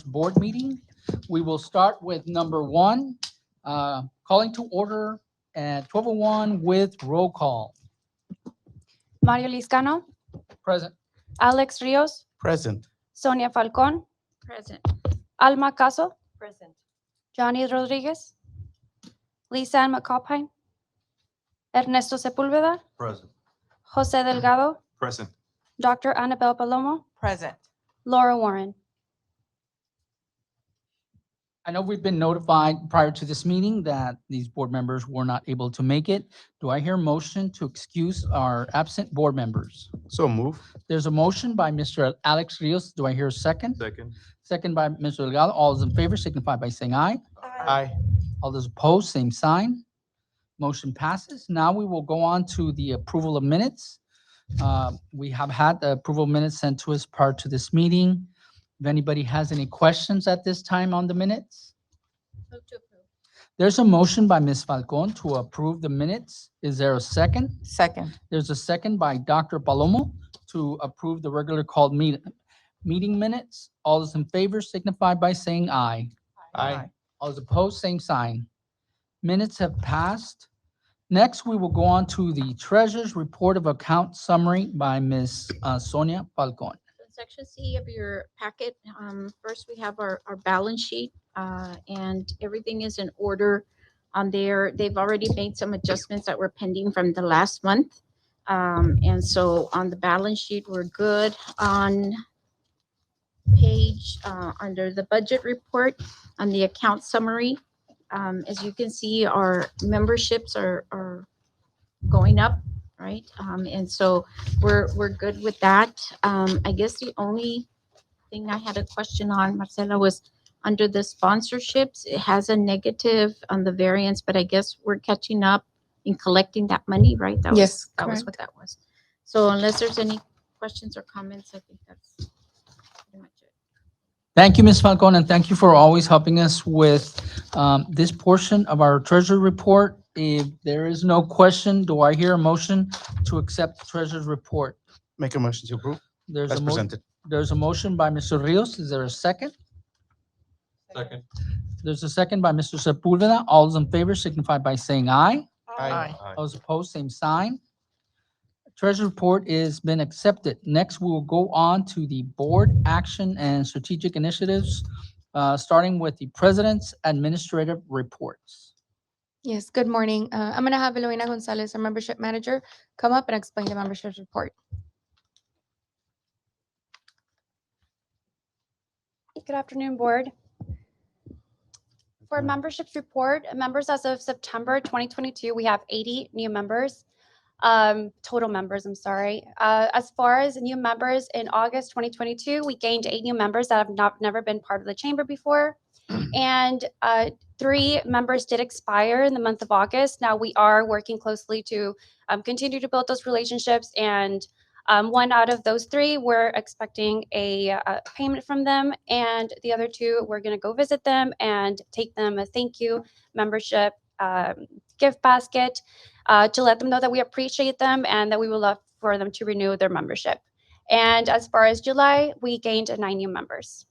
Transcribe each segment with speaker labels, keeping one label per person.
Speaker 1: board meeting. We will start with number one, calling to order at 12:01 with roll call.
Speaker 2: Mario Liscano,
Speaker 1: Present.
Speaker 2: Alex Rios,
Speaker 3: Present.
Speaker 2: Sonia Falcon,
Speaker 4: Present.
Speaker 2: Alma Caso,
Speaker 4: Present.
Speaker 2: Johnny Rodriguez, Lisa Ann McAlpine, Ernesto Sepúlveda,
Speaker 3: Present.
Speaker 2: Jose Delgado,
Speaker 3: Present.
Speaker 2: Dr. Annabelle Palomo,
Speaker 4: Present.
Speaker 2: Laura Warren.
Speaker 1: I know we've been notified prior to this meeting that these board members were not able to make it. Do I hear a motion to excuse our absent board members?
Speaker 3: So move.
Speaker 1: There's a motion by Mr. Alex Rios. Do I hear a second?
Speaker 3: Second.
Speaker 1: Second by Mr. Delgado. All those in favor signify by saying aye.
Speaker 3: Aye.
Speaker 1: All those opposed, same sign. Motion passes. Now we will go on to the approval of minutes. We have had the approval minutes sent to us prior to this meeting. If anybody has any questions at this time on the minutes?
Speaker 4: Move to approve.
Speaker 1: There's a motion by Ms. Falcon to approve the minutes. Is there a second?
Speaker 4: Second.
Speaker 1: There's a second by Dr. Palomo to approve the regular called meeting minutes. All those in favor signify by saying aye.
Speaker 3: Aye.
Speaker 1: All those opposed, same sign. Minutes have passed. Next, we will go on to the Treasurer's Report of Account Summary by Ms. Sonia Falcon.
Speaker 4: In Section C of your packet, first we have our balance sheet, and everything is in order on there. They've already made some adjustments that were pending from the last month. And so on the balance sheet, we're good. On page, under the budget report, on the account summary, as you can see, our memberships are going up, right? And so we're good with that. I guess the only thing I had a question on, Marcela, was under the sponsorships, it has a negative on the variance, but I guess we're catching up in collecting that money, right? That
Speaker 2: Yes,
Speaker 4: was That was what that was. So unless there's any questions or comments, I think that's pretty much it.
Speaker 1: Thank you, Ms. Falcon, and thank you for always helping us with this portion of our Treasury Report. If there is no question, do I hear a motion to accept the Treasurer's Report?
Speaker 3: Make a motion to approve
Speaker 1: There's
Speaker 3: as
Speaker 1: a
Speaker 3: presented.
Speaker 1: There's a motion by Mr. Rios. Is there a second?
Speaker 3: Second.
Speaker 1: There's a second by Mr. Sepúlveda. All those in favor signify by saying aye.
Speaker 3: Aye.
Speaker 1: All those opposed, same sign. Treasury report is been accepted. Next, we will go on to the board action and strategic initiatives, starting with the president's administrative reports.
Speaker 2: Yes, good morning. I'm going to have Eloina Gonzalez, our membership manager, come up and explain the membership report. Good afternoon, board. For memberships report, members as of September 2022, we have 80 new members, total members, I'm sorry. As far as new members in August 2022, we gained 8 new members that have never been part of the chamber before. And 3 members did expire in the month of August. Now we are working closely to continue to build those relationships, and 1 out of those 3, we're expecting a payment from them, and the other 2, we're going to go visit them and take them a thank you membership gift basket to let them know that we appreciate them and that we would love for them to renew their membership. And as far as July, we gained 9 new members.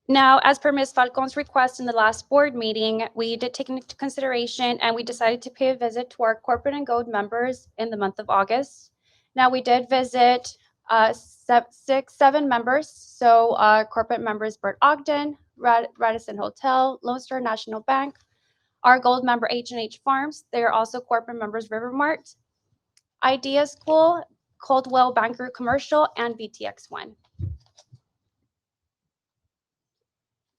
Speaker 2: Now, as per Ms. Falcon's request in the last board meeting, we did take into consideration and we decided to pay a visit to our corporate and gold members in the month of August. Now, we did visit 7 members. So corporate members, Bert Ogden, Radisson Hotel, Lone Star National Bank, our gold member H&H Farms. They are also corporate members, Rivermart, Idea School, Coldwell Banker Commercial, and VTX1.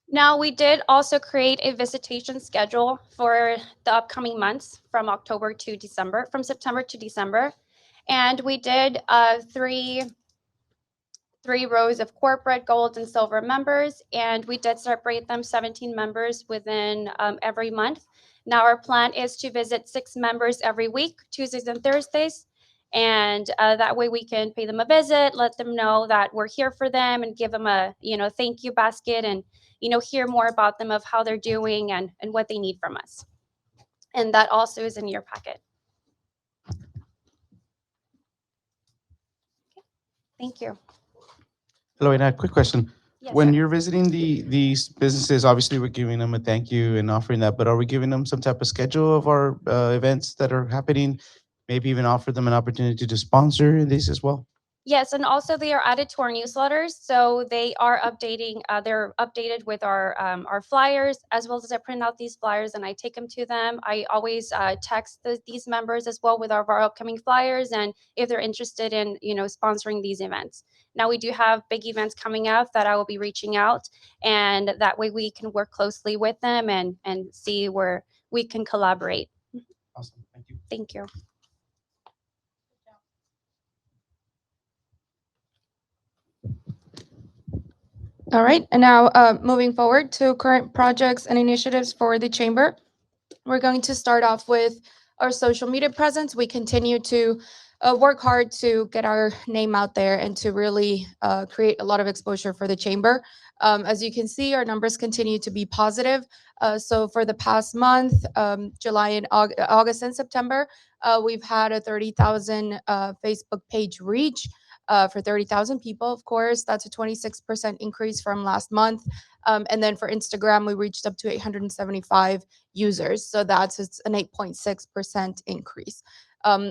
Speaker 2: Now, we did also create a visitation schedule for the upcoming months from September to December. And we did 3 rows of corporate gold and silver members, and we did separate them 17 members within every month. Now, our plan is to visit 6 members every week, Tuesdays and Thursdays. And that way we can pay them a visit, let them know that we're here for them, and give them a thank you basket, and hear more about them, of how they're doing and what they need from us. And that also is in your packet. Okay. Thank you.
Speaker 3: Hello, and a quick question.
Speaker 2: Yes,
Speaker 3: When
Speaker 2: sir.
Speaker 3: you're visiting these businesses, obviously we're giving them a thank you and offering that, but are we giving them some type of schedule of our events that are happening? Maybe even offer them an opportunity to sponsor these as well?
Speaker 2: Yes, and also they are added to our newsletters, so they are updating. They're updated with our flyers, as well as I print out these flyers and I take them to them. I always text these members as well with our upcoming flyers, and if they're interested in sponsoring these events. Now we do have big events coming up that I will be reaching out, and that way we can work closely with them and see where we can collaborate.
Speaker 3: Awesome, thank you.
Speaker 2: Thank you.
Speaker 5: All right, and now moving forward to current projects and initiatives for the chamber. We're going to start off with our social media presence. We continue to work hard to get our name out there and to really create a lot of exposure for the chamber. As you can see, our numbers continue to be positive. So for the past month, July and August and September, we've had a 30,000 Facebook page reach. For 30,000 people, of course, that's a 26% increase from last month. And then for Instagram, we reached up to 875 users. So that's an 8.6% increase.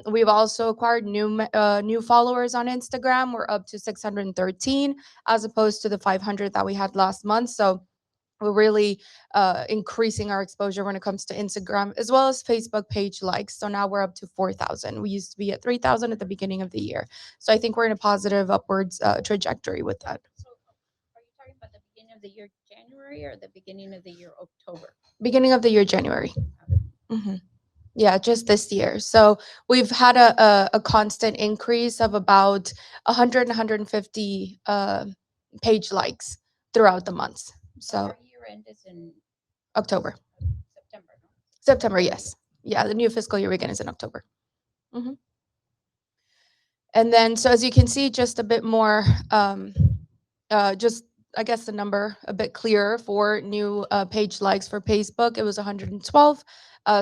Speaker 5: We've also acquired new followers on Instagram. We're up to 613 as opposed to the 500 that we had last month. So we're really increasing our exposure when it comes to Instagram as well as Facebook page likes. So now we're up to 4,000. We used to be at 3,000 at the beginning of the year. So I think we're in a positive upwards trajectory with that.
Speaker 4: So are you talking about the beginning of the year, January, or the beginning of the year, October?
Speaker 5: Beginning of the year, January. Mhm. Yeah, just this year. So we've had a constant increase of about 100 150 page likes throughout the months. So
Speaker 4: Our year end is in
Speaker 5: October,
Speaker 4: September, no?
Speaker 5: September, yes. Yeah, the new fiscal year begins in October. Mhm. And then, so as you can see, just a bit more, just I guess the number a bit clearer for new page likes for Facebook. It was 112.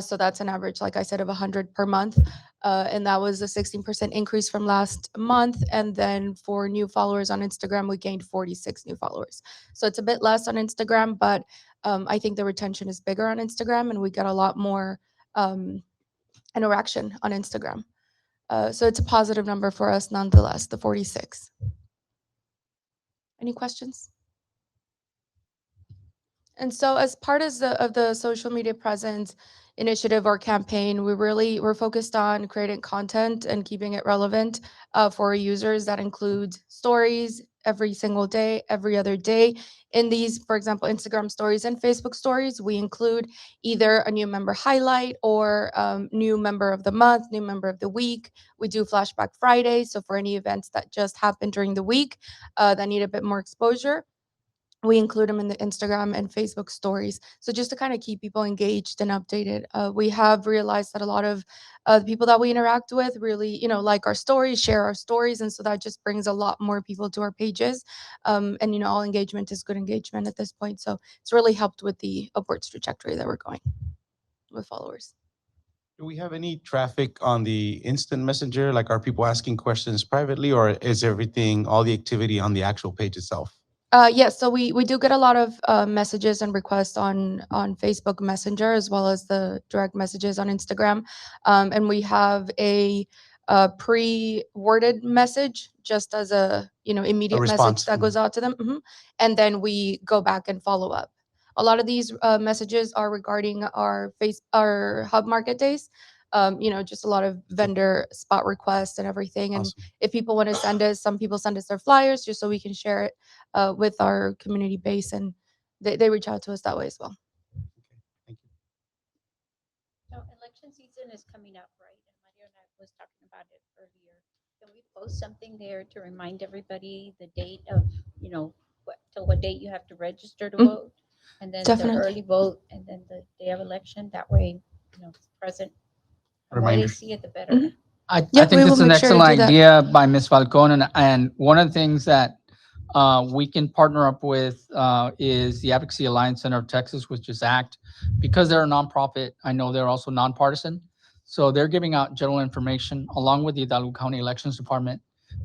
Speaker 5: So that's an average, like I said, of 100 per month. And that was a 16% increase from last month. And then for new followers on Instagram, we gained 46 new followers. So it's a bit less on Instagram, but I think the retention is bigger on Instagram and we get a lot more interaction on Instagram. So it's a positive number for us nonetheless, the 46. Any questions? And so as part of the social media presence initiative or campaign, we're focused on creating content and keeping it relevant for our users. That includes stories every single day, every other day. In these, for example, Instagram stories and Facebook stories, we include either a new member highlight or new member of the month, new member of the week. We do Flashback Friday. So for any events that just happened during the week that need a bit more exposure, we include them in the Instagram and Facebook stories. So just to kind of keep people engaged and updated. We have realized that a lot of the people that we interact with really, like our stories, share our stories. And so that just brings a lot more people to our pages. And all engagement is good engagement at this point. So it's really helped with the upwards trajectory that we're going with followers.
Speaker 3: Do we have any traffic on the instant messenger? Like, are people asking questions privately, or is everything, all the activity on the actual page itself?
Speaker 5: Yes, so we do get a lot of messages and requests on Facebook Messenger as well as the direct messages on Instagram, and we have a pre-worded message just as a immediate message
Speaker 3: response.
Speaker 5: that goes out to them, and then we go back and follow up. A lot of these messages are regarding our hub market days. Just a lot of vendor spot requests and everything. And
Speaker 3: Awesome.
Speaker 5: if people want to send us, some people send us their flyers just so we can share it with our community base, and they reach out to us that way as well.
Speaker 3: Thank you.
Speaker 4: So election season is coming up, right? And Mario and I was talking about it earlier. Can we post something there to remind everybody the date of, till what date you have to register to vote? And then the
Speaker 5: Definitely.
Speaker 4: early vote and then the day of election, that way, it's present. The more they
Speaker 3: Reminder.
Speaker 4: see it, the better.
Speaker 5: Mhm.
Speaker 1: I
Speaker 5: Yep,
Speaker 1: think
Speaker 5: we
Speaker 1: this is
Speaker 5: will
Speaker 1: an
Speaker 5: make sure to
Speaker 1: excellent
Speaker 5: do that.
Speaker 1: idea by Ms. Falcon. And one of the things that we can partner up with is the Advocacy Alliance Center of Texas, which is ACT. Because they're a nonprofit, I know they're also nonpartisan. So they're giving out general information along with the Hidalgo County Elections Department.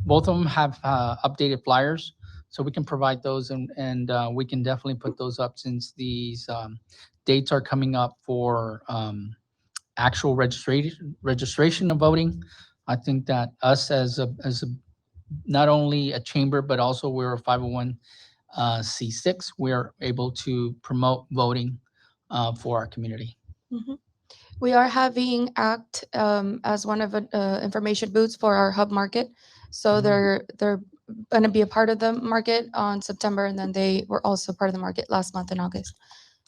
Speaker 1: Both of them have updated flyers. So we can provide those and we can definitely put those up since these dates are coming up for actual registration of voting. I think that us as a not only a chamber, but also we're a 501 C6, we're able to promote voting for our community.
Speaker 5: Mhm. We are having ACT as one of the information booths for our hub market. So
Speaker 3: Mhm.
Speaker 5: they're going to be a part of the market on September, and then they were also part of the market last month in August.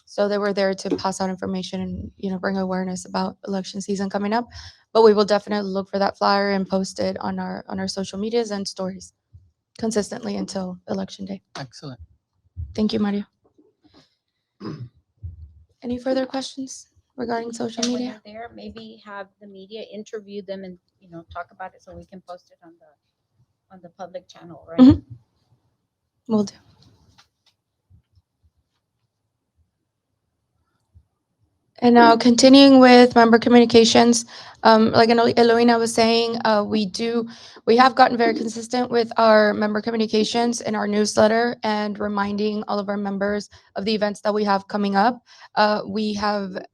Speaker 5: So they were there to pass out information and bring awareness about election season coming up. But we will definitely look for that flyer and post it on our social medias and stories consistently until election day.
Speaker 1: Excellent.
Speaker 5: Thank you, Mario. Any further questions regarding social
Speaker 4: And when
Speaker 5: media?
Speaker 4: you're there, maybe have the media interview them and, talk about it so we can post it on the public channel, right?
Speaker 5: Mhm. Will do. And now continuing with member communications, like Eloina was saying, we have gotten very consistent with our member communications in our newsletter and reminding all of our members of the events that we have coming up. We have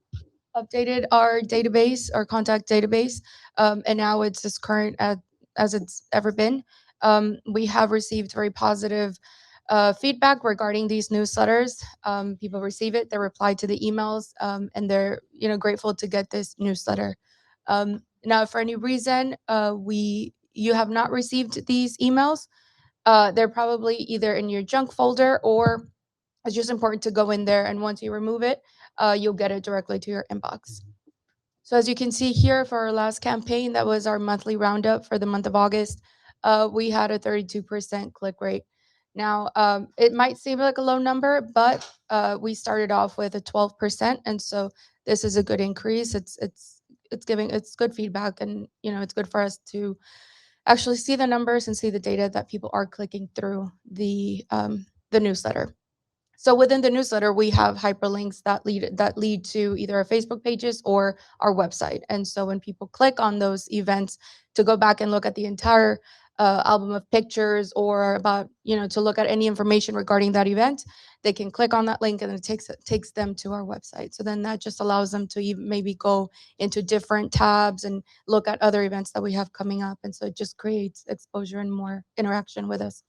Speaker 5: updated our database, our contact database, and now it's as current as it's ever been. We have received very positive feedback regarding these newsletters. People receive it, they reply to the emails, and they're grateful to get this newsletter. Now, if for any reason you have not received these emails, they're probably either in your junk folder or it's just important to go in there, and once you remove it, you'll get it directly to your inbox. So as you can see here for our last campaign, that was our monthly roundup for the month of August. We had a 32% click rate. Now, it might seem like a low number, but we started off with a 12%, and so this is a good increase. It's good feedback, and it's good for us to actually see the numbers and see the data that people are clicking through the newsletter. So within the newsletter, we have hyperlinks that lead to either our Facebook pages or our website. And so when people click on those events to go back and look at the entire album of pictures or about to look at any information regarding that event, they can click on that link and it takes them to our website. So then that just allows them to even maybe go into different tabs and look at other events that we have coming up. And so it just creates exposure and more interaction with us.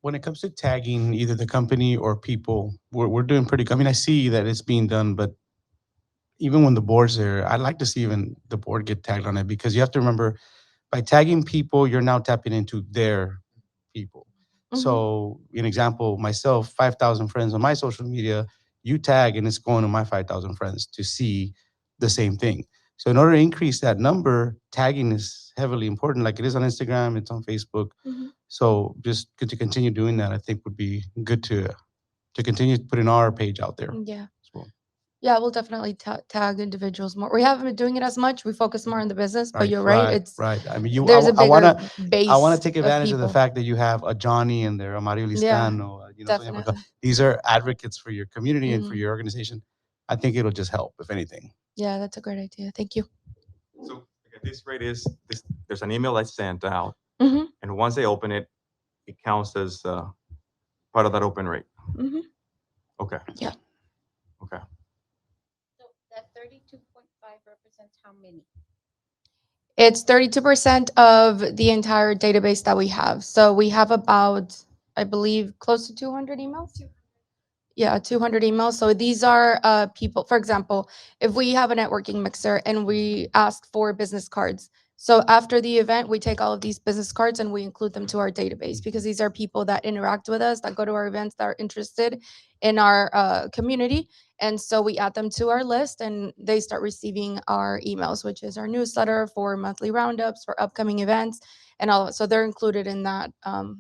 Speaker 3: When it comes to tagging either the company or people, we're doing pretty good. I mean, I see that it's being done, but even when the board's there, I'd like to see even the board get tagged on it because you have to remember by tagging people, you're now tapping into their people.
Speaker 5: Mhm.
Speaker 3: So, an example, myself, 5,000 friends on my social media, you tag and it's going to my 5,000 friends to see the same thing. So, in order to increase that number, tagging is heavily important, like it is on Instagram, it's on Facebook.
Speaker 5: Mhm.
Speaker 3: So, just to continue doing that, I think would be good to continue putting our page out there
Speaker 5: Yeah.
Speaker 3: as well.
Speaker 5: Yeah, we'll definitely tag individuals more. We haven't been doing it as much. We focus more on the business, but you're right. It's
Speaker 3: right. I mean,
Speaker 5: there's a
Speaker 3: I wanna
Speaker 5: bigger base.
Speaker 3: I want to take advantage of the
Speaker 5: people.
Speaker 3: fact that you have a Johnny in there, a Mario
Speaker 5: Yeah,
Speaker 3: Listano, Sonia
Speaker 5: definitely.
Speaker 3: Falcao. These are advocates for your community and for
Speaker 5: Mhm.
Speaker 3: your organization. I think it'll just help, if anything.
Speaker 5: Yeah, that's a great idea. Thank you.
Speaker 6: So again, this rate is this. There's an email that's sent out,
Speaker 5: Mm-hmm.
Speaker 6: and once they open it, it counts as part of that open rate.
Speaker 5: Mm-hmm.
Speaker 6: Okay.
Speaker 5: Yeah.
Speaker 6: Okay.
Speaker 4: So that 32.5 represents how many?
Speaker 5: It's 32% of the entire database that we have. So we have about, I believe, close to 200 emails. Yeah, 200 emails. So these are people, for example, if we have a networking mixer and we ask for business cards. So after the event, we take all of these business cards and we include them to our database because these are people that interact with us, that go to our events, that are interested in our community. And so we add them to our list and they start receiving our emails, which is our newsletter for monthly roundups, for upcoming events, and all. So they're included in that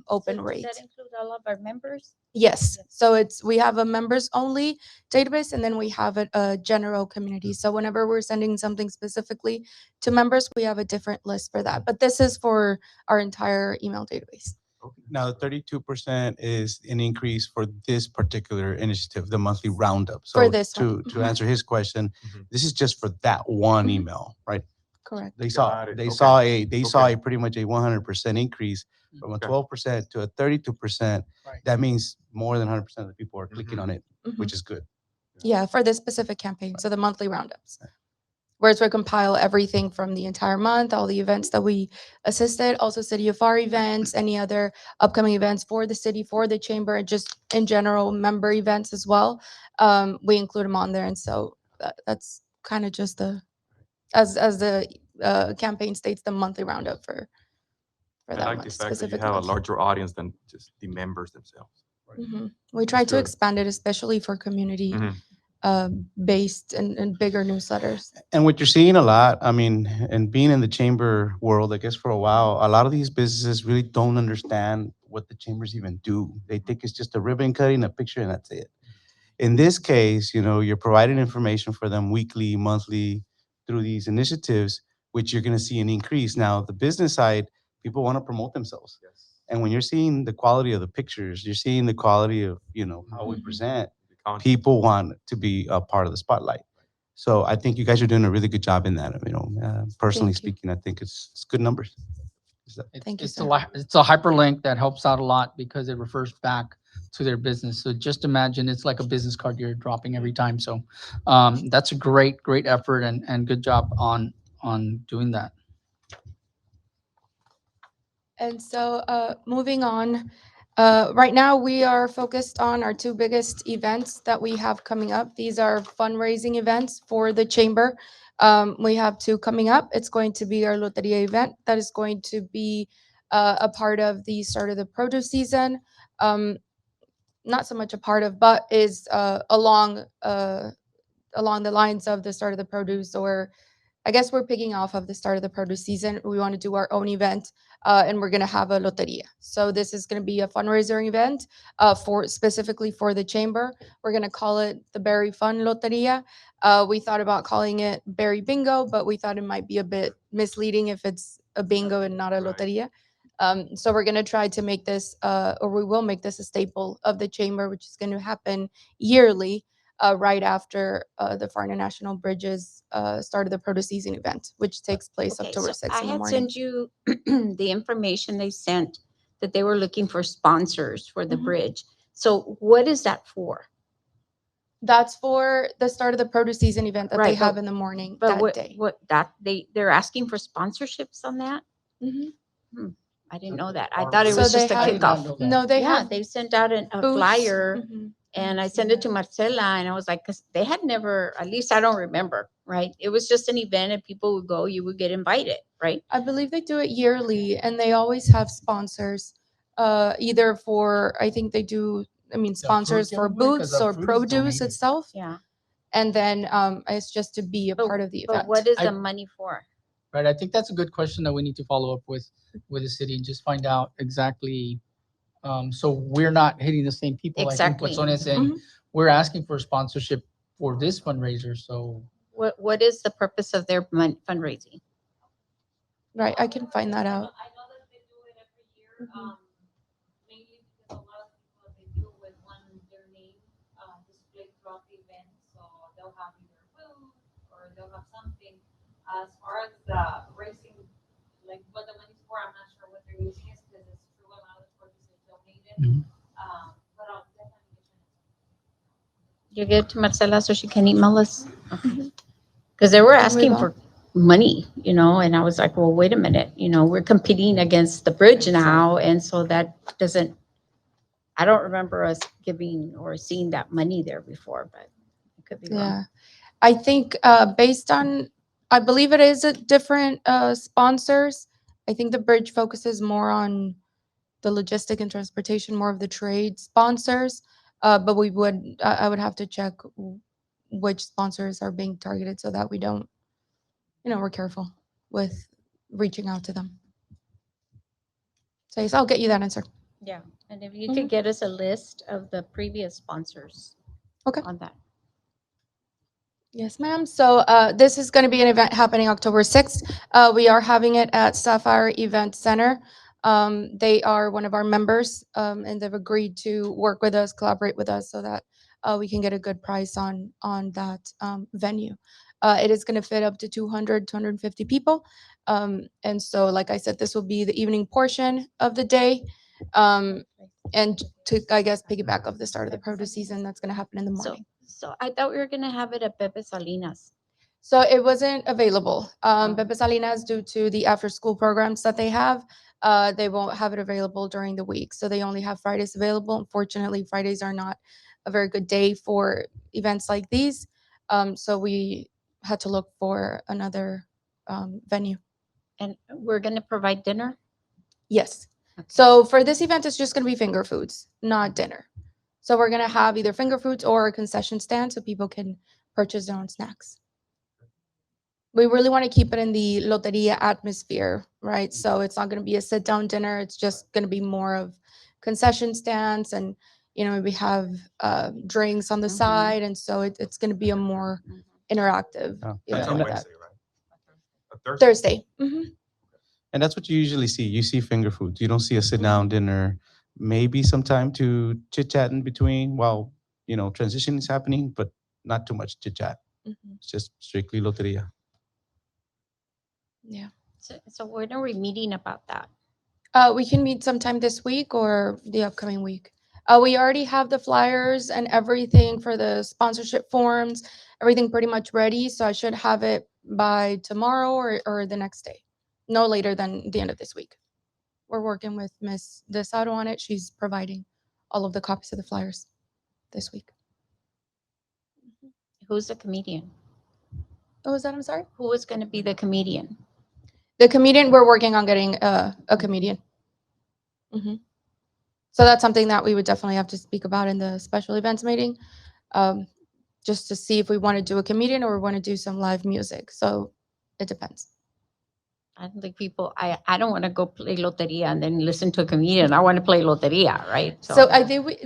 Speaker 5: open
Speaker 4: So
Speaker 5: rate.
Speaker 4: does that include all of our members?
Speaker 5: Yes.
Speaker 4: Yes.
Speaker 5: So we have a members only database and then we have a general community. So whenever we're sending something specifically to members, we have a different list for that. But this is for our entire email database.
Speaker 3: Now, the 32% is an increase for this particular initiative, the monthly roundup. So
Speaker 5: For this
Speaker 3: to
Speaker 5: one.
Speaker 3: to answer his question,
Speaker 6: Mhm.
Speaker 3: this is just for that one
Speaker 5: Mhm.
Speaker 3: email, right?
Speaker 5: Correct.
Speaker 3: They saw
Speaker 6: Got it.
Speaker 3: they
Speaker 6: Okay.
Speaker 3: saw a they saw
Speaker 6: Okay.
Speaker 3: a pretty much a 100% increase from a
Speaker 6: Okay.
Speaker 3: 12% to a 32%,
Speaker 1: Right.
Speaker 3: that means more than 100% of the people are clicking
Speaker 6: Mhm.
Speaker 3: on it,
Speaker 5: Mhm.
Speaker 3: which is good.
Speaker 5: Yeah, for this specific campaign, so the monthly roundups. Whereas we compile everything from the entire month, all the events that we assisted, also City of Pharr events, any other upcoming events for the city, for the chamber, and just in general member events as well. We include them on there, and so that's kind of just the as the campaign states, the monthly roundup for
Speaker 6: I
Speaker 5: that
Speaker 6: like the
Speaker 5: month
Speaker 6: fact that you
Speaker 5: specific
Speaker 6: have a
Speaker 5: month.
Speaker 6: larger audience than just the members themselves.
Speaker 5: We try to
Speaker 6: good.
Speaker 5: expand it, especially for community
Speaker 6: Mhm.
Speaker 5: based and bigger newsletters.
Speaker 3: And what you're seeing a lot, I mean, and being in the chamber world, I guess for a while, a lot of these businesses really don't understand what the chambers even do. They think it's just a ribbon cutting, a picture, and that's it. In this case, you're providing information for them weekly, monthly through these initiatives, which you're going to see an increase. Now, the business side, people want to promote themselves. And when you're seeing the quality of the pictures, you're seeing the quality of, how we
Speaker 5: Mhm.
Speaker 3: present,
Speaker 6: The content.
Speaker 3: people want to be a part of the spotlight. So I think you guys are doing a really good job in that. Personally
Speaker 5: Thank you.
Speaker 3: speaking, I think it's good numbers.
Speaker 5: Thank you,
Speaker 1: It's
Speaker 5: sir.
Speaker 1: it's a hyperlink that helps out a lot because it refers back to their business. So just imagine it's like a business card you're dropping every time. So that's a great effort and good job on doing that.
Speaker 5: And so, moving on, right now we are focused on our two biggest events that we have coming up. These are fundraising events for the chamber. We have two coming up. It's going to be our Loteria event that is going to be a part of the start of the produce season. Not so much a part of, but is along the lines of the start of the produce, or I guess we're picking off of the start of the produce season. We want to do our own event, and we're going to have a loteria. So this is going to be a fundraiser event for specifically for the chamber. We're going to call it the Berry Fun Loteria. We thought about calling it Berry Bingo, but we thought it might be a bit misleading if it's a bingo and not a
Speaker 6: Right.
Speaker 5: loteria. So we're going to try to make this, or we will make this a staple of the chamber, which is going to happen yearly right after the Pharr International Bridges start of the produce season event, which takes place
Speaker 4: Okay,
Speaker 5: October
Speaker 4: so
Speaker 5: 6th
Speaker 4: I
Speaker 5: in the
Speaker 4: had
Speaker 5: morning.
Speaker 4: sent you the information they sent that they were looking for sponsors for the
Speaker 5: Mhm.
Speaker 4: bridge. So what is that for?
Speaker 5: That's for the start of the produce season event that they
Speaker 4: Right,
Speaker 5: have
Speaker 4: but-
Speaker 5: in the morning
Speaker 4: But
Speaker 5: that day.
Speaker 4: they're asking for sponsorships on that?
Speaker 5: Mhm.
Speaker 4: I didn't know that. I thought it
Speaker 5: So
Speaker 4: was
Speaker 5: they
Speaker 4: just a
Speaker 5: have-
Speaker 4: kickoff.
Speaker 5: No, they
Speaker 4: Yeah,
Speaker 5: have
Speaker 4: they sent out a
Speaker 5: booths.
Speaker 4: flyer
Speaker 5: Mhm.
Speaker 4: and I sent it to Marcela and I was like, because they had never, at least I don't remember, right? It was just an event and people would go, you would get invited, right?
Speaker 5: I believe they do it yearly, and they always have sponsors, either for, I think they do, sponsors for booths or produce itself.
Speaker 4: Yeah.
Speaker 5: And then it's just to be a
Speaker 4: But-
Speaker 5: part of the
Speaker 4: But
Speaker 5: event.
Speaker 4: what is
Speaker 1: I-
Speaker 4: the money for?
Speaker 1: Right. I think that's a good question that we need to follow up with the city and just find out exactly. So we're not hitting the same people. I think what
Speaker 4: Exactly.
Speaker 1: Sonia's saying, we're asking for sponsorship for this fundraiser. So
Speaker 4: What is the purpose of their fundraising?
Speaker 5: Right, I can find that out.
Speaker 7: I know that they do it every year,
Speaker 5: Mhm.
Speaker 7: mainly because a lot of people they do with one their name displayed throughout the event, so they'll have either food or they'll have something. As far as raising, like what the money's for, I'm not sure what they're using it because it's true a lot of the purchases donated.
Speaker 1: Mhm.
Speaker 7: But I'll definitely get
Speaker 4: You get to Marcela so she can email us? Because they were
Speaker 5: And we
Speaker 4: asking
Speaker 5: will.
Speaker 4: for money, and I was like, well, wait a minute, we're competing against the bridge now. And so that doesn't, I don't remember us giving or seeing that money there before, but it could be wrong.
Speaker 5: Yeah, I think based on, I believe it is a different sponsors. I think the bridge focuses more on the logistic and transportation, more of the trade sponsors. But I would have to check which sponsors are being targeted so that we don't, we're careful with reaching out to them. So yes, I'll get you that answer.
Speaker 4: Yeah, and if you could get us a list of the previous sponsors.
Speaker 5: Okay.
Speaker 4: On that.
Speaker 5: Yes, ma'am. So this is going to be an event happening October 6th. We are having it at Sapphire Event Center. They are one of our members, and they've agreed to work with us, collaborate with us so that we can get a good price on that venue. It is going to fit up to 200, 250 people. And so, like I said, this will be the evening portion of the day. And to, I guess, piggyback of the start of the produce season, that's going to happen in the
Speaker 4: So,
Speaker 5: morning.
Speaker 4: so I thought we were gonna have it at Pepe Salinas.
Speaker 5: So it wasn't available. Pepe Salinas, due to the after-school programs that they have, they won't have it available during the week. So they only have Fridays available. Unfortunately, Fridays are not a very good day for events like these. So we had to look for another venue.
Speaker 4: And we're gonna provide dinner?
Speaker 5: Yes.
Speaker 4: Okay.
Speaker 5: So for this event, it's just going to be finger foods, not dinner. So we're going to have either finger foods or a concession stand so people can purchase their own snacks. We really want to keep it in the loteria atmosphere, right? So it's not going to be a sit down dinner. It's just going to be more of concession stands and, maybe have drinks on the
Speaker 4: Mhm.
Speaker 5: side. And so it's going to be a more interactive
Speaker 3: Oh.
Speaker 6: That's
Speaker 5: event
Speaker 6: on
Speaker 5: with that.
Speaker 6: Wednesday, right? A Thursday?
Speaker 5: Thursday.
Speaker 3: And that's what you usually see. You see finger foods. You don't see a sit
Speaker 5: Mm-hmm.
Speaker 3: down dinner. Maybe some time to chit chat in between while transition is happening, but not too much chit chat.
Speaker 5: Mhm.
Speaker 3: It's just strictly loteria.
Speaker 5: Yeah.
Speaker 4: So when are we meeting about that?
Speaker 5: We can meet sometime this week or the upcoming week. We already have the flyers and everything for the sponsorship forms, everything pretty much ready. So I should have it by tomorrow or the next day, no later than the end of this week. We're working with Miss Desado on it. She's providing all of the copies of the flyers this week.
Speaker 4: Who's the comedian?
Speaker 5: Oh, is that? I'm sorry.
Speaker 4: Who is gonna be the comedian?
Speaker 5: The comedian, we're working on getting a comedian. hmm So that's something that we would definitely have to speak about in the special events meeting, just to see if we want to do a comedian or we want to do some live music. So it depends.
Speaker 4: I don't think I don't wanna go play loteria and then listen to a comedian. I wanna play loteria, right?
Speaker 5: So I think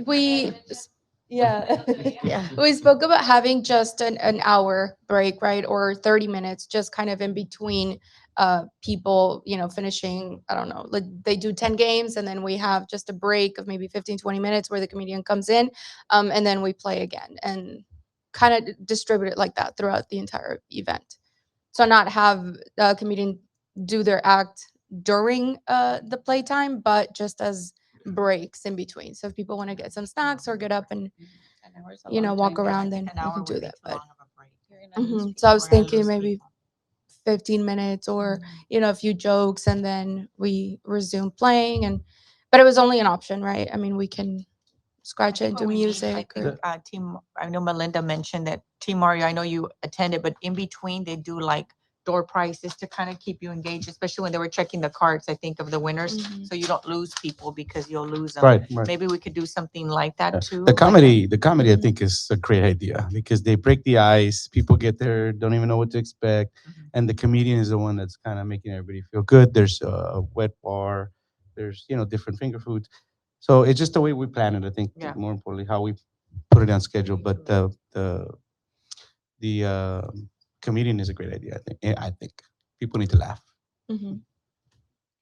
Speaker 5: yeah.
Speaker 4: Yeah.
Speaker 5: We spoke about having just an hour break, right? Or 30 minutes, just kind of in between people, finishing, I don't know, like they do 10 games and then we have just a break of maybe 15, 20 minutes where the comedian comes in, and then we play again and kind of distribute it like that throughout the entire event. So not have a comedian do their act during the playtime, but just as breaks in between. So if people want to get some snacks or get up and walk around, then we can do that. But so I was thinking maybe 15 minutes or a few jokes, and then we resume playing. But it was only an option, right? I mean, we can scratch it into music. Or,
Speaker 8: I know Melinda mentioned that Team Mario, I know you attended, but in between they do like door prizes to kind of keep you engaged, especially when they were checking the cards, I think, of the winners.
Speaker 5: Mhm.
Speaker 8: So you don't lose people because you'll lose them.
Speaker 3: Right, right.
Speaker 8: Maybe we could do something like
Speaker 3: Yeah.
Speaker 8: that too.
Speaker 3: The
Speaker 8: like a-
Speaker 3: comedy, I
Speaker 5: Mhm.
Speaker 3: think, is a great idea because they break the ice. People get there, don't even know what to expect,
Speaker 8: Mhm.
Speaker 3: and the comedian is the one that's kind of making everybody feel good. There's a wet bar, there's different finger foods. So it's just the way we plan it. I think
Speaker 8: Yeah.
Speaker 3: more importantly how we put it on schedule. But the comedian is a great idea. I think people need to laugh.
Speaker 5: Mhm.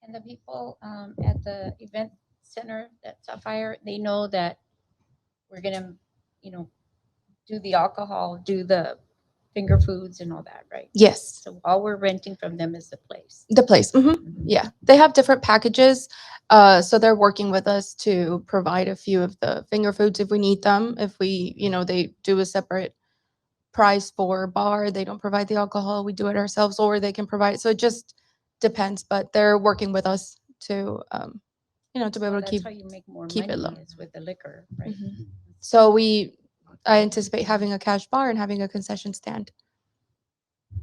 Speaker 4: And the people at the event center, that Sapphire, they know that we're gonna, do the alcohol, do the finger foods and all that, right?
Speaker 5: Yes.
Speaker 4: So all we're renting from them is the place.
Speaker 5: The place. Yeah. They have different packages. So they're working with us to provide a few of the finger foods if we need them. If we, they do a separate price for bar, they don't provide the alcohol, we do it ourselves, or they can provide. So it just depends, but they're working with us to, to be able to
Speaker 4: That's
Speaker 5: keep.
Speaker 4: how you make more
Speaker 5: keep it
Speaker 4: money
Speaker 5: low.
Speaker 4: is with the liquor, right?
Speaker 5: Mhm. So I anticipate having a cash bar and having a concession stand.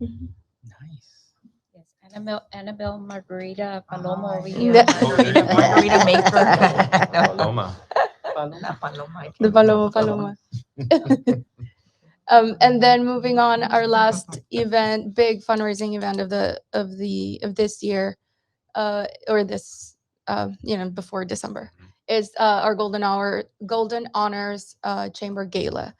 Speaker 5: Mhm.
Speaker 1: Nice.
Speaker 4: Yes, Annabelle Margarita Palomo over
Speaker 5: yeah.
Speaker 4: here.
Speaker 8: Margarita maker.
Speaker 6: Paloma.
Speaker 8: Not Paloma.
Speaker 5: The Paloma. And then moving on, our last event, big fundraising event of this year, or this, before December, is our Golden Honors Chamber Gala.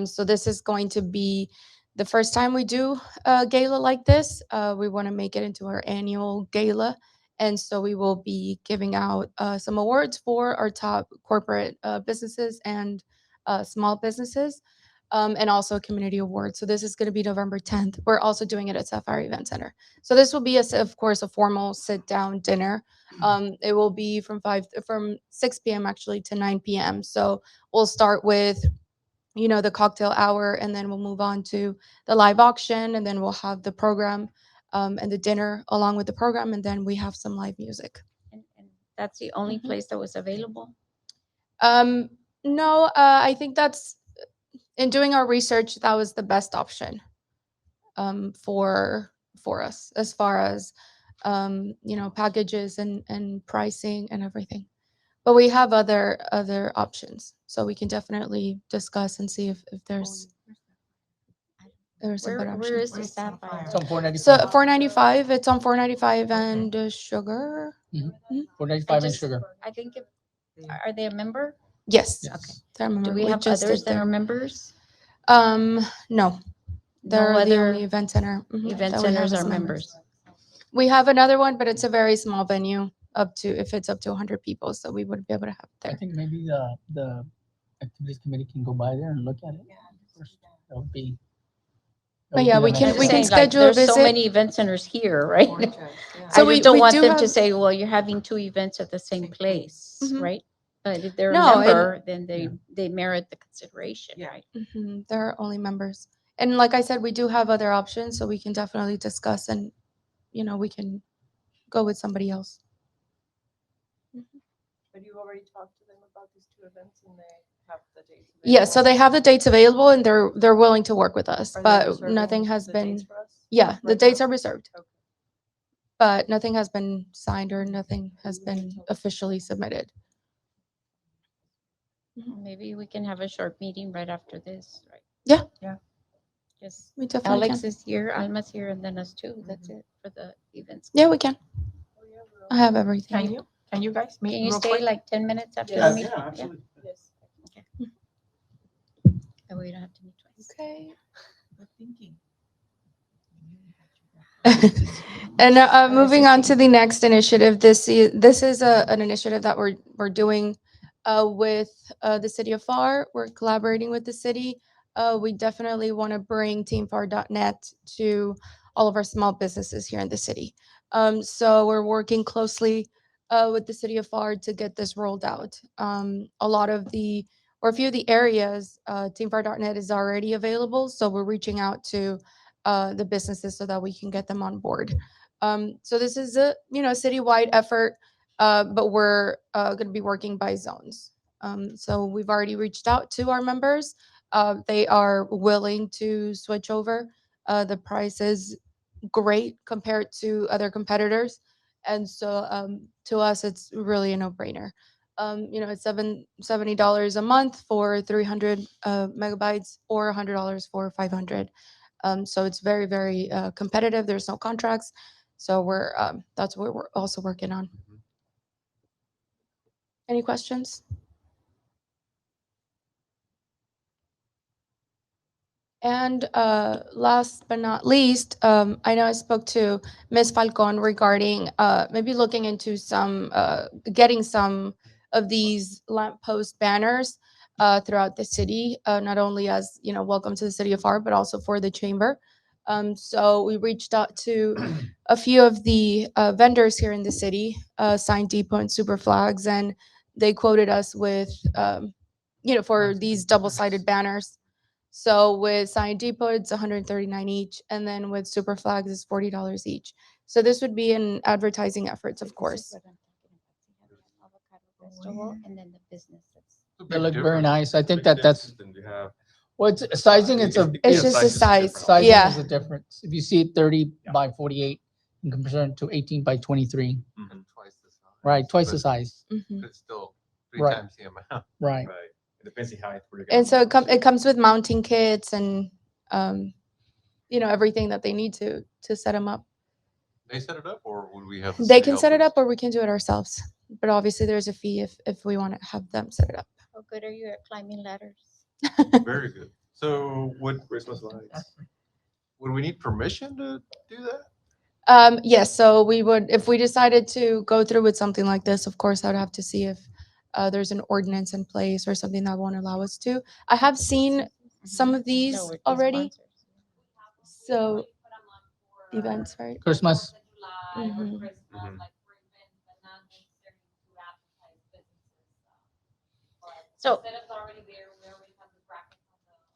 Speaker 5: So this is going to be the first time we do a gala like this. We want to make it into our annual gala. And so we will be giving out some awards for our top corporate businesses and small businesses. and also a community award. So this is going to be November 10th. We're also doing it at Sapphire Event Center. So this will be, of course, a formal sit-down dinner. It will be from 6 p.m. actually to 9 p.m. So we'll start with, the cocktail hour, and then we'll move on to the live auction, and then we'll have the program and the dinner along with the program, and then we have some live music.
Speaker 4: And that's the only place that was available?
Speaker 5: No, I think that's, in doing our research, that was the best option for us as far as packages and pricing and everything. But we have other options, so we can definitely discuss and see if there's a better option.
Speaker 4: Where is the Sapphire?
Speaker 1: It's on 495.
Speaker 5: So 495. It's on 495 and Sugar.
Speaker 1: 495 and
Speaker 4: just-
Speaker 1: sugar.
Speaker 4: I think, are they a member?
Speaker 5: Yes.
Speaker 1: Yes.
Speaker 4: Do we have others that are members?
Speaker 5: No, they're the
Speaker 4: other
Speaker 5: only event center.
Speaker 4: Event
Speaker 5: that we have
Speaker 4: centers
Speaker 5: as
Speaker 4: are members.
Speaker 5: We have another one, but it's a very small venue. If it's up to 100 people, so we would be able to have it
Speaker 1: I
Speaker 5: there.
Speaker 1: think maybe the activities committee can go by there and look at it. First. That would be.
Speaker 5: But yeah, we
Speaker 1: the
Speaker 5: can-
Speaker 1: next
Speaker 5: we
Speaker 1: step.
Speaker 5: can schedule a
Speaker 4: There's so
Speaker 5: visit.
Speaker 4: many event centers here, right?
Speaker 5: So
Speaker 4: I
Speaker 5: we-
Speaker 4: just don't
Speaker 5: we
Speaker 4: want
Speaker 5: do
Speaker 4: them to
Speaker 5: have-
Speaker 4: say, well, you're having two events at the same place,
Speaker 5: Mhm.
Speaker 4: right? But if they're a
Speaker 5: No, and-
Speaker 4: member, then they merit the consideration, right?
Speaker 5: They're only members, and like I said, we do have other options, so we can definitely discuss, and we can go with somebody else.
Speaker 9: But you already talked to them about these two events and they have the dates?
Speaker 5: Yeah, so they have the dates available, and they're willing to work with us,
Speaker 9: Are they
Speaker 5: but
Speaker 9: reserving
Speaker 5: nothing has
Speaker 9: the
Speaker 5: been.
Speaker 9: dates for us
Speaker 5: Yeah, the
Speaker 9: right
Speaker 5: dates
Speaker 9: now?
Speaker 5: are reserved,
Speaker 9: Okay.
Speaker 5: but nothing has been signed or nothing has been officially submitted.
Speaker 4: Maybe we can have a short meeting right after this, right?
Speaker 5: Yeah.
Speaker 8: Yeah.
Speaker 4: Yes.
Speaker 5: We definitely
Speaker 4: Alex
Speaker 5: can.
Speaker 4: is here, Alma's here, and then us too. That's
Speaker 5: Mm-hmm.
Speaker 4: it for the events.
Speaker 5: Yeah, we can.
Speaker 9: Oh, yeah, we're
Speaker 5: I have everything.
Speaker 8: Can you? Can you guys meet
Speaker 4: Can you
Speaker 8: real
Speaker 4: stay
Speaker 8: quick?
Speaker 4: like 10 minutes after the
Speaker 9: Yes.
Speaker 4: meeting?
Speaker 9: Yes.
Speaker 4: That way you don't have to meet twice.
Speaker 5: Okay.
Speaker 8: Good thinking.
Speaker 5: And moving on to the next initiative, this is an initiative that we're doing with the city of Pharr. We're collaborating with the city. We definitely want to bring teamphar.net to all of our small businesses here in the city. So we're working closely with the city of Pharr to get this rolled out. A few of the areas, teamphar.net is already available, so we're reaching out to the businesses so that we can get them on board. So this is a citywide effort, but we're going to be working by zones. So we've already reached out to our members. They are willing to switch over. The price is great compared to other competitors, and so to us, it's really a no-brainer. It's $70 a month for 300 megabytes, or $100 for 500. So it's very, very competitive. There's no contracts. So that's what we're also working on. Any questions? And last but not least, I know I spoke to Ms. Falcon regarding maybe looking into getting some of these lamppost banners throughout the city, not only as, welcome to the city of Pharr, but also for the chamber. So we reached out to a few of the vendors here in the city, Sign Depot and Super Flags, and they quoted us with, for these double-sided banners. So with Sign Depot, it's $139 each, and then with Super Flags, it's $40 each. So this would be in advertising efforts, of course.
Speaker 4: And then the business.
Speaker 1: They look very nice. I think that's,
Speaker 6: Then you have.
Speaker 1: sizing, it's
Speaker 5: It's just the
Speaker 6: is
Speaker 5: size.
Speaker 6: different.
Speaker 1: sizing
Speaker 5: Yeah.
Speaker 1: is a difference. If you see it 30 by 48 in comparison to 18 by 23,
Speaker 6: Mhm.
Speaker 1: right, twice the
Speaker 6: But
Speaker 1: size,
Speaker 5: Mhm.
Speaker 6: It's still three
Speaker 1: Right.
Speaker 6: times the amount.
Speaker 1: right.
Speaker 6: Right. It depends on how it's.
Speaker 5: And so it comes with mounting kits and, everything that they need to set them up.
Speaker 6: They set it up, or would we have? the
Speaker 5: They
Speaker 6: city
Speaker 5: can
Speaker 6: help
Speaker 5: set it
Speaker 6: us?
Speaker 5: up, or we can do it ourselves. But obviously, there's a fee if we want to have them set it up.
Speaker 4: How good are you at climbing ladders?
Speaker 6: Very good. So would Christmas lights? Would we need permission to do that?
Speaker 5: Yes, so we would, if we decided to go through with something like this, of course, I would have to see if there's an ordinance in place or something that won't allow us to. I have seen some of these
Speaker 4: No, with these
Speaker 5: already.
Speaker 4: sponsors.
Speaker 5: So events, right?
Speaker 1: Christmas.
Speaker 5: Mhm.
Speaker 7: Christmas,
Speaker 6: Mhm.
Speaker 7: like for events, but not necessarily to advertise businesses. But
Speaker 4: So-
Speaker 7: instead of already there, we already have the bracket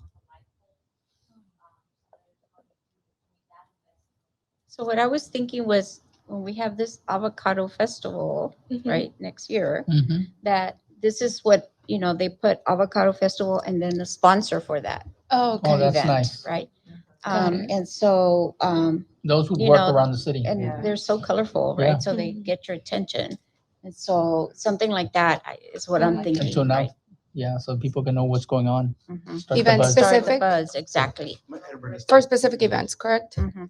Speaker 7: on the light pole. So that is how we make that investment.
Speaker 4: So what I was thinking was when we have this avocado festival,
Speaker 5: Mhm.
Speaker 4: right, next year,
Speaker 1: Mhm.
Speaker 4: that this is what, they put avocado festival and then the sponsor for that
Speaker 5: Oh,
Speaker 1: Oh,
Speaker 5: okay.
Speaker 1: that's
Speaker 4: event,
Speaker 1: nice.
Speaker 4: right?
Speaker 5: Got it.
Speaker 4: And so,
Speaker 1: Those would
Speaker 4: you
Speaker 1: work
Speaker 4: know,
Speaker 1: around the city.
Speaker 4: and
Speaker 8: Yeah.
Speaker 4: they're so colorful,
Speaker 1: Yeah.
Speaker 4: right? So they
Speaker 5: Mhm.
Speaker 4: get your attention. And so something like that is what I'm
Speaker 5: Mhm.
Speaker 4: thinking,
Speaker 1: And so now,
Speaker 4: right?
Speaker 1: yeah, so people can know what's going on.
Speaker 4: Mhm.
Speaker 1: Start the
Speaker 5: Event
Speaker 1: buzz.
Speaker 4: Start the
Speaker 5: specific
Speaker 4: buzz, exactly.
Speaker 5: for specific events, correct?
Speaker 4: Mhm.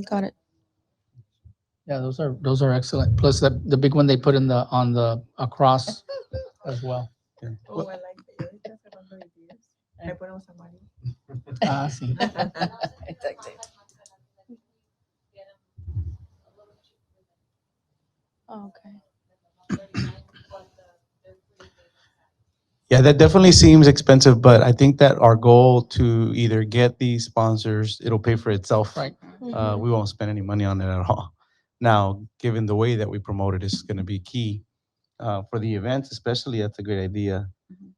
Speaker 5: Got it.
Speaker 1: Yeah, those are excellent. Plus the big one they put in the on the across as well.
Speaker 8: Oh, I like it. Ahorita cerrando ideas. Ahí ponemos a Mari.
Speaker 1: Ah, sí.
Speaker 4: Exactly.
Speaker 5: Okay.
Speaker 3: Yeah, that definitely seems expensive, but I think that our goal to either get these sponsors, it'll pay for itself.
Speaker 1: Right.
Speaker 5: Mhm.
Speaker 3: We won't spend any money on it at all. Now, given the way that we promote it is going to be key for the events, especially. That's a great idea.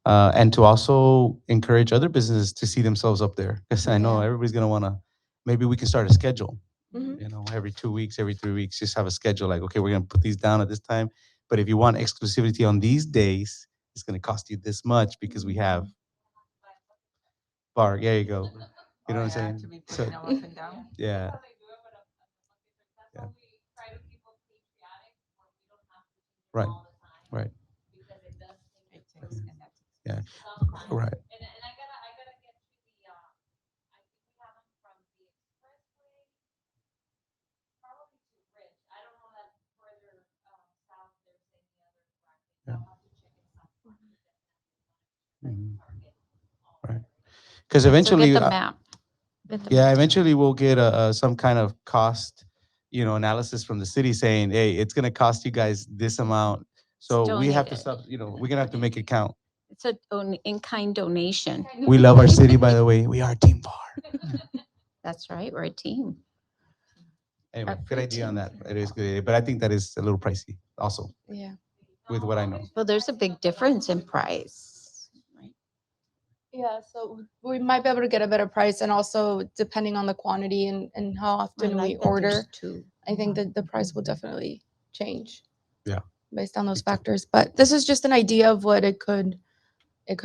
Speaker 3: And to also encourage other businesses to see themselves up there, because I know
Speaker 5: Yeah.
Speaker 3: everybody's going to want to. Maybe we can start a schedule.
Speaker 5: Mhm.
Speaker 3: Every 2 weeks, every 3 weeks, just have a schedule. Like, okay, we're going to put these down at this time. But if you want exclusivity on these days, it's going to cost you this much because we have Pharr. There you go. You know what I'm saying?
Speaker 8: To be
Speaker 3: So,
Speaker 8: putting them up and down.
Speaker 3: yeah.
Speaker 7: That's
Speaker 3: Yeah.
Speaker 7: how we try to keep them patriotic, where we don't have to change
Speaker 3: Right.
Speaker 7: them all the time.
Speaker 3: Right.
Speaker 7: Because it does take
Speaker 8: It takes, and that's
Speaker 3: Yeah.
Speaker 7: sometimes.
Speaker 3: Right.
Speaker 7: And I gotta get to the, I think we have them from the expressway, probably to Ridge. I don't know that further, south there's any other bracket.
Speaker 3: Yeah.
Speaker 7: I'll have to check it out.
Speaker 3: Mhm.
Speaker 7: Target all
Speaker 3: Right.
Speaker 7: over.
Speaker 3: Because
Speaker 4: So
Speaker 3: eventually,
Speaker 4: get the map. Get the
Speaker 3: yeah,
Speaker 4: map.
Speaker 3: eventually we'll get some kind of cost, analysis from the city saying, hey, it's going to cost you guys this amount. So we have to,
Speaker 4: donated.
Speaker 3: we're going to have to make it count.
Speaker 4: It's a in-kind donation.
Speaker 3: We love our city, by the way. We are Team Pharr.
Speaker 4: That's right, we're a team.
Speaker 3: Anyway,
Speaker 4: Our
Speaker 3: good
Speaker 4: free
Speaker 3: idea on
Speaker 4: team.
Speaker 3: that. It is good idea, but I think that is a little pricey also
Speaker 5: Yeah.
Speaker 3: with what I know.
Speaker 4: Well, there's a big difference in price, right?
Speaker 5: Yeah, so we might be able to get a better price, and also depending on the quantity and how
Speaker 4: I
Speaker 5: often we
Speaker 4: like that there's
Speaker 5: order,
Speaker 4: two.
Speaker 5: I think that the price will definitely change.
Speaker 3: Yeah.
Speaker 5: Based on those
Speaker 3: Big time.
Speaker 5: factors, but this is just an idea of what it could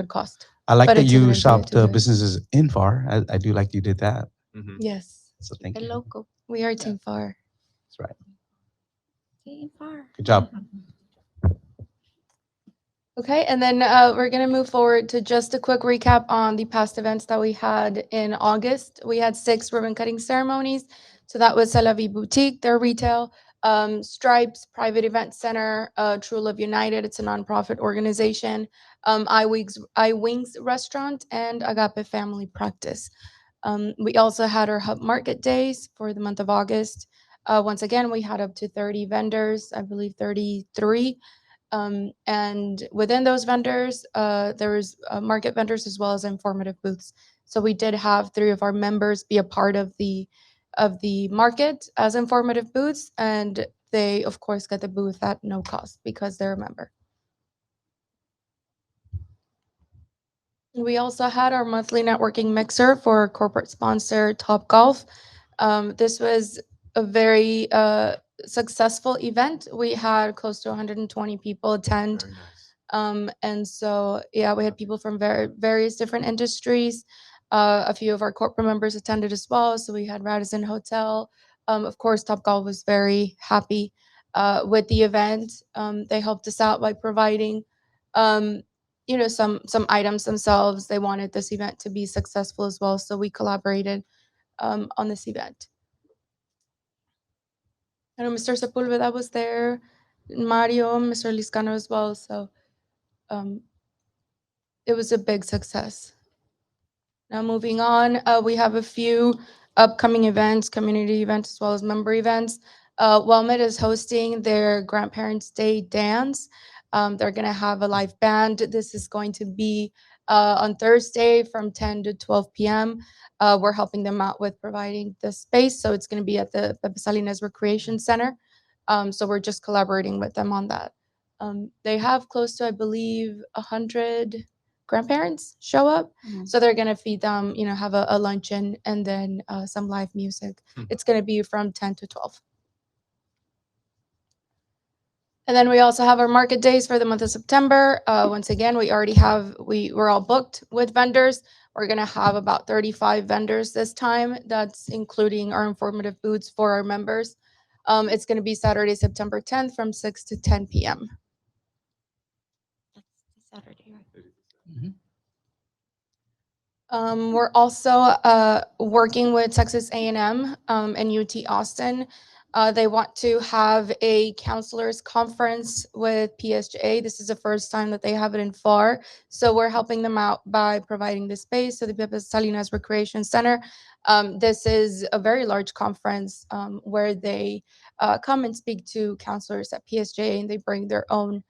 Speaker 5: cost.
Speaker 3: I like
Speaker 5: But
Speaker 3: that
Speaker 5: it's a good
Speaker 3: you
Speaker 5: idea
Speaker 3: shopped
Speaker 5: to do it.
Speaker 3: businesses in Pharr. I do like you did that.
Speaker 6: Mhm.
Speaker 5: Yes,
Speaker 3: So thank
Speaker 4: The
Speaker 3: you.
Speaker 4: local
Speaker 5: we are Team Pharr.
Speaker 3: That's right.
Speaker 4: team Pharr.
Speaker 3: Good job.
Speaker 5: Okay, and then we're gonna move forward to just a quick recap on the past events that we had in August. We had 6 ribbon cutting ceremonies. So that was C'est La Vie Boutique, their retail, Stripes Private Event Center, True Love United, it's a nonprofit organization, I Wings Restaurant, and Agape Family Practice. We also had our Hub Market Days for the month of August. Once again, we had up to 30 vendors, I believe 33. And within those vendors, there was market vendors as well as informative booths. So we did have 3 of our members be a part of the market as informative booths, and they of course get the booth at no cost because they're a member. We also had our monthly networking mixer for our corporate sponsor Top Golf. This was a very successful event. We had close to 120 people attend.
Speaker 6: Very nice.
Speaker 5: And so, yeah, we had people from various different industries. A few of our corporate members attended as well. So we had Radisson Hotel. Of course, Topgolf was very happy with the event. They helped us out by providing, some items themselves. They wanted this event to be successful as well. So we collaborated on this event. I know Mr. Sepulveda was there, Mario, Mr. Liscano as well. So it was a big success. Now moving on, we have a few upcoming events, community events, as well as member events. Wellmet is hosting their Grandparents' Day dance. They're going to have a live band. This is going to be on Thursday from 10 to 12 p.m. We're helping them out with providing the space. So it's going to be at the Pepe Salinas Recreation Center. So we're just collaborating with them on that. They have close to, I believe, 100 grandparents show up.
Speaker 4: Mhm.
Speaker 5: So they're going to feed them, have a luncheon and then some live music. It's going to be from 10 to 12. And then we also have our market days for the month of September. Once again, we're all booked with vendors. We're going to have about 35 vendors this time. That's including our informative booths for our members. It's going to be Saturday, September 10th from 6 to 10 p.m.
Speaker 4: That's Saturday, right?
Speaker 5: We're also working with Texas A&M and UT Austin. They want to have a counselors conference with PSJA. This is the first time that they have it in Pharr. So we're helping them out by providing the space. So the Pepe Salinas Recreation Center. This is a very large conference where they come and speak to counselors at PSJA, and they bring their own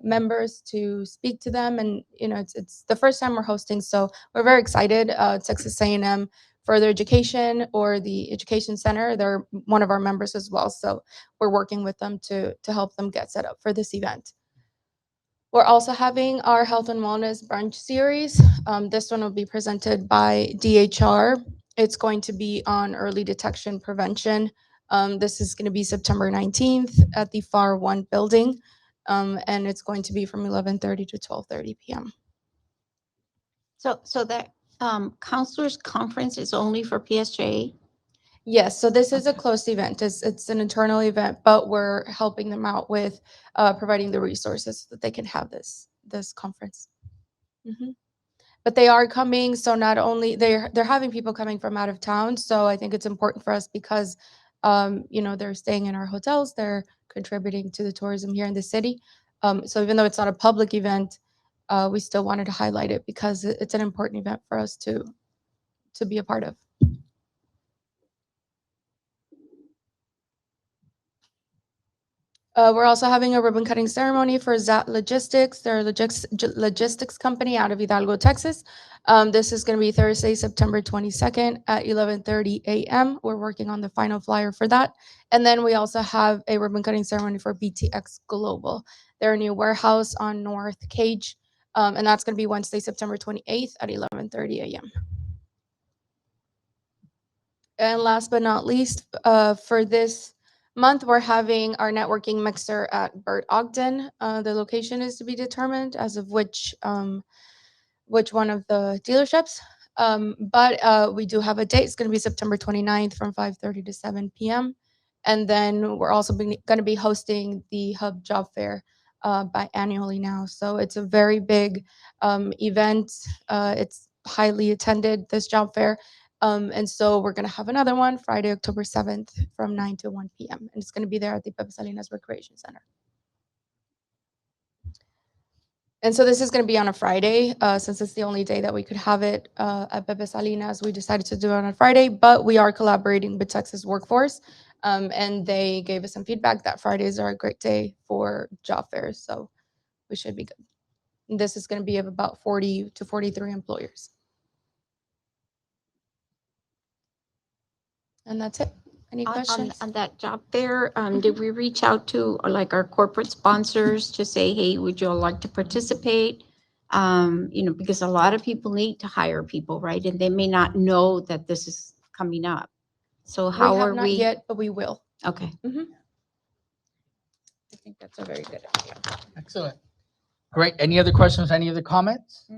Speaker 5: members to speak to them. And it's the first time we're hosting, so we're very excited. Texas A&M Further Education, or the Education Center, they're one of our members as well. So we're working with them to help them get set up for this event. We're also having our health and wellness brunch series. This one will be presented by DHR. It's going to be on early detection prevention. This is going to be September 19th at the Pharr 1 building. And it's going to be from 11:30 to 12:30 p.m.
Speaker 4: So that counselors conference is only for PSJ?
Speaker 5: Yes, so this is a
Speaker 4: Okay.
Speaker 5: closed event. It's an internal event, but we're helping them out with providing the resources so that they can have this conference. Mhm. But they are coming, so not only they're having people coming from out of town. So I think it's important for us because they're staying in our hotels, they're contributing to the tourism here in the city. So even though it's not a public event, we still wanted to highlight it because it's an important event for us to be a part of. We're also having a ribbon cutting ceremony for ZAT Logistics. They're a logistics company out of Hidalgo, Texas. This is going to be Thursday, September 22nd at 11:30 a.m. We're working on the final flyer for that. And then we also have a ribbon cutting ceremony for BTX Global. They're a new warehouse on North Cage, and that's going to be Wednesday, September 28th at 11:30 a.m. And last but not least, for this month, we're having our networking mixer at Burt Ogden. The location is to be determined as of which one of the dealerships. But we do have a date. It's going to be September 29th from 5:30 to 7 p.m. And then we're also going to be hosting the Hub Job Fair biannually now. So it's a very big event. It's highly attended, this job fair. And so we're going to have another one Friday, October 7th from 9 to 1 p.m. And it's going to be there at the Pepe Salinas Recreation Center. And so this is going to be on a Friday, since it's the only day that we could have it at Pepe Salinas. We decided to do it on a Friday, but we are collaborating with Texas Workforce, and they gave us some feedback that Fridays are a great day for job fairs, so we should be good. And this is going to be of about 40 to 43 employers. And that's it. Any questions?
Speaker 4: On that job fair, did we reach out to like our corporate sponsors to say, hey, would you all like to participate? Because a lot of people need to hire people, right? And they may not know that this is coming up. So how
Speaker 5: We have
Speaker 4: are
Speaker 5: not
Speaker 4: we?
Speaker 5: yet, but we will.
Speaker 4: Okay.
Speaker 5: Mhm.
Speaker 4: I think that's a very good idea.
Speaker 1: Excellent. Great. Any other questions? Any other comments?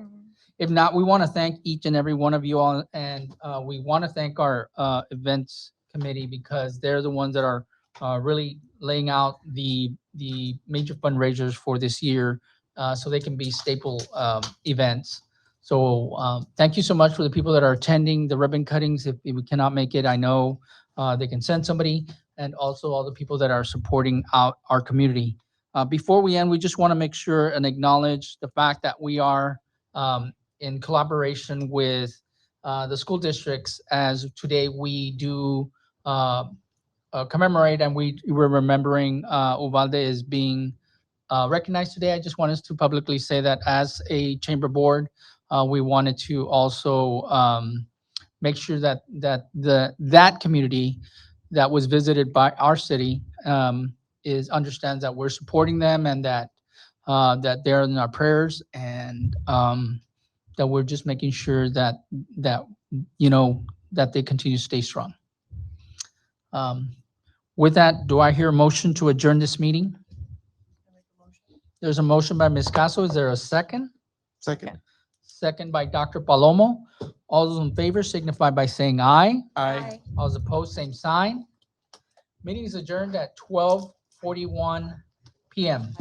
Speaker 1: If not, we want to thank each and every one of you all, and we want to thank our events committee because they're the ones that are really laying out the major fundraisers for this year, so they can be staple events. So thank you so much for the people that are attending the ribbon cuttings. If we cannot make it, I know they can send somebody, and also all the people that are supporting out our community. Before we end, we just want to make sure and acknowledge the fact that we are in collaboration with the school districts, as today we do commemorate, and we're remembering Uvalde is being recognized today. I just want us to publicly say that as a chamber board, we wanted to also make sure that community that was visited by our city understands that we're supporting them and that they're in our prayers, and that we're just making sure that that they continue to stay strong. With that, do I hear a motion to adjourn this meeting? There's a motion by Ms. Caso. Is there a second?
Speaker 3: Second.
Speaker 1: Second by Dr. Palomo. All those in favor signify by saying aye.
Speaker 3: Aye.
Speaker 1: All those opposed, same sign. Meeting is adjourned at 12:41 p.m.